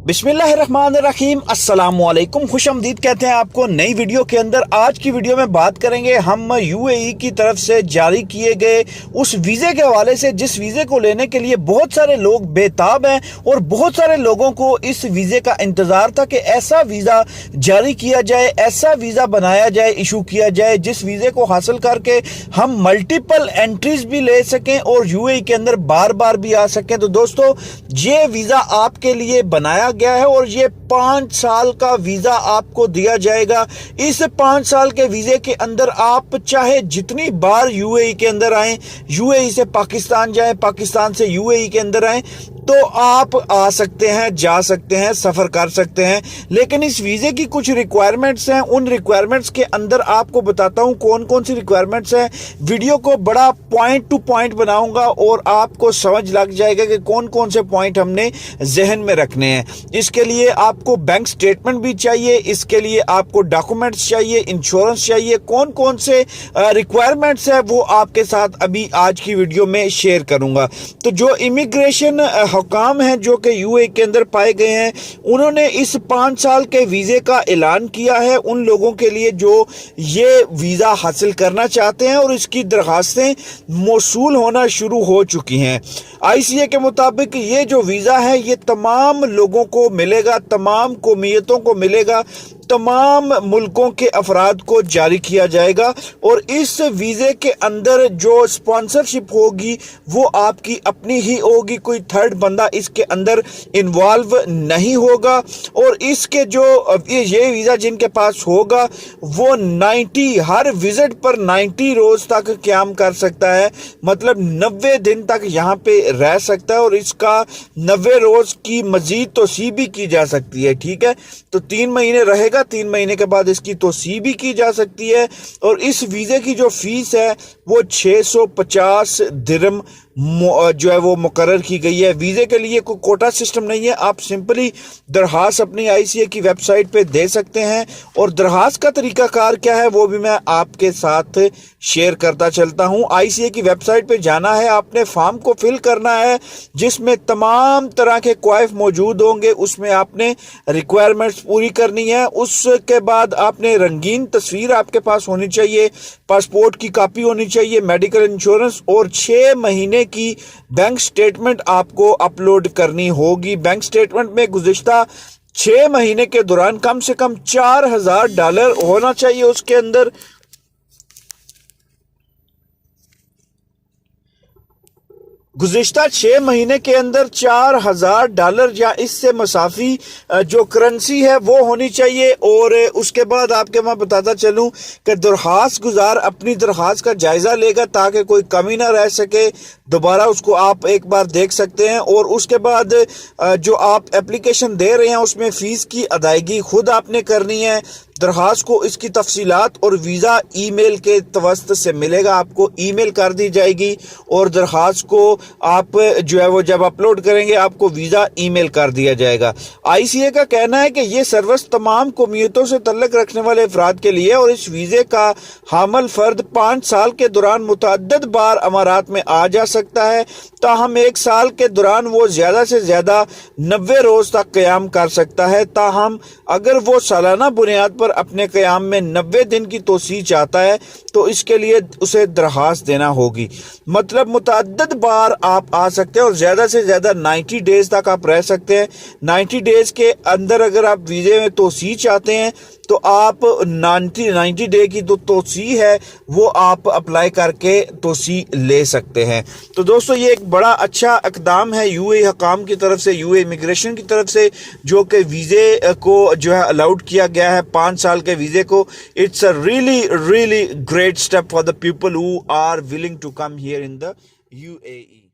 बिस्मिल्लाहिर्रहमानिर्रहीम अस्सलाम वालेकुम, खुश आमदीद कहते हैं आपको नई वीडियो के अंदर। आज की वीडियो में बात करेंगे हम यूएई की तरफ से जारी किए गए उस वीज़े के हवाले से जिस वीज़े को लेने के लिए बहुत सारे लोग बेताब हैं और बहुत सारे लोगों को इस वीज़े का इंतज़ार था कि ऐसा वीज़ा जारी किया जाए, ऐसा वीज़ा बनाया जाए, इशू किया जाए जिस वीज़े को हासिल करके हम मल्टीपल एंट्रीज भी ले सकें और यूएई के अंदर बार बार भी आ सकें। तो दोस्तों, ये वीज़ा आपके लिए बनाया गया है और ये 5 साल का वीजा आपको दिया जाएगा। इस 5 साल के वीजे के अंदर आप चाहे जितनी बार यूएई के अंदर आए, यूएई से पाकिस्तान जाएं, पाकिस्तान से यूएई के अंदर आए, तो आप आ सकते हैं, जा सकते हैं, सफर कर सकते हैं। लेकिन इस वीजे की कुछ रिक्वायरमेंट्स हैं। उन रिक्वायरमेंट्स के अंदर आपको बताता हूं कौन कौन सी रिक्वायरमेंट्स हैं। वीडियो को बड़ा पॉइंट टू पॉइंट बनाऊंगा और आपको समझ लग जाएगा कि कौन कौन से पॉइंट हमने जहन में रखने हैं। इसके लिए आपको बैंक स्टेटमेंट भी चाहिए, इसके लिए आपको डॉक्यूमेंट्स चाहिए, इंश्योरेंस चाहिए। कौन कौन से रिक्वायरमेंट्स है वो आपके साथ अभी आज की वीडियो में शेयर करूंगा। तो जो इमिग्रेशन हुकाम हैं जो कि यूएई के अंदर पाए गए हैं, उन्होंने इस 5 साल के वीजे का ऐलान किया है उन लोगों के लिए जो ये वीजा हासिल करना चाहते हैं और इसकी दरखास्तें मौसूल होना शुरू हो चुकी हैं। आईसीए के मुताबिक ये जो वीजा है ये तमाम लोगों को मिलेगा, तमाम कौमियतों को मिलेगा, तमाम मुल्कों के अफराद को जारी किया जाएगा और इस वीजे के अंदर जो स्पॉन्सरशिप होगी वो आपकी अपनी ही होगी, कोई थर्ड बंदा इसके अंदर इन्वॉल्व नहीं होगा। और इसके जो ये वीजा जिनके पास होगा वो 90 हर विजिट पर 90 रोज तक क्याम कर सकता है, मतलब 90 दिन तक यहाँ पे रह सकता है और इसका 90 रोज की मजीद तोसी भी की जा सकती है। ठीक है, तो 3 महीने रहेगा, 3 महीने के बाद इसकी तोसी भी की जा सकती है। और इस वीजे की जो फीस है वो 650 दिरहम जो है वो मुकर्रर की गई है। वीजे के लिए कोई कोटा सिस्टम नहीं है, आप सिंपली दरखास्त अपनी आईसीए की वेबसाइट पे दे सकते हैं। और दरखास्त का तरीकाकार क्या है वो भी मैं आपके साथ शेयर करता चलता हूं। आईसीए की वेबसाइट पे जाना है, आपने फॉर्म को फिल करना है जिसमें तमाम तरह के क्वाइफ मौजूद होंगे, उसमें आपने रिक्वायरमेंट्स पूरी करनी है। उसके बाद आपने रंगीन तस्वीर आपके पास होनी चाहिए, पासपोर्ट की कॉपी होनी चाहिए, मेडिकल इंश्योरेंस और 6 महीने की बैंक स्टेटमेंट आपको अपलोड करनी होगी। बैंक स्टेटमेंट में गुज़िश्ता 6 महीने के दौरान कम से कम $4000 होना चाहिए उसके अंदर। गुज़िश्ता 6 महीने के अंदर $4000 या इससे मुसाफी जो करेंसी है वो होनी चाहिए। और उसके बाद आपके मैं बताता चलूं कि दरखास्त गुजार अपनी दरखास्त का जायज़ा लेगा ताकि कोई कमी ना रह सके, दोबारा उसको आप एक बार देख सकते हैं। और उसके बाद जो आप एप्लीकेशन दे रहे हैं उसमें फ़ीस की अदायगी खुद आपने करनी है। दरखास्त को इसकी तफसीलात और वीज़ा ईमेल के तवस्त से मिलेगा, आपको ईमेल कर दी जाएगी और दरखास्त को आप जो है वो जब अपलोड करेंगे आपको वीज़ा ईमेल कर दिया जाएगा। आईसीए का कहना है कि ये सर्विस तमाम कौमियतों से तल्लुक़ रखने वाले अफराद के लिए और इस वीज़े का हामिल फ़र्द 5 साल के दौरान मुतअद्दिद बार अमारात में आ जा सकता है। ताहम 1 साल के दौरान वो ज़्यादा से ज़्यादा 90 रोज़ तक क़याम कर सकता है। ताहम अगर वो सालाना बुनियाद पर अपने क़याम में 90 दिन की तोसी चाहता है तो इसके लिए उसे दरखास्त देना होगी, मतलब मुतअद्दिद बार आप आ सकते हैं और ज़्यादा से ज़्यादा 90 डेज़ तक आप रह सकते हैं। 90 डेज़ के अंदर अगर आप वीज़े में तोसी चाहते हैं तो आप 90 डे की जो तोसी है वो आप अप्लाई करके तोसी ले सकते हैं। तो दोस्तों, ये एक बड़ा अच्छा इक़दाम है यूएई हुकाम की तरफ से, यूएई इमिग्रेशन की तरफ से, जो कि वीज़े को जो है अलाउड किया गया है 5 साल के वीज़े को। It's a really great step for the people who are willing to come here in the UAE.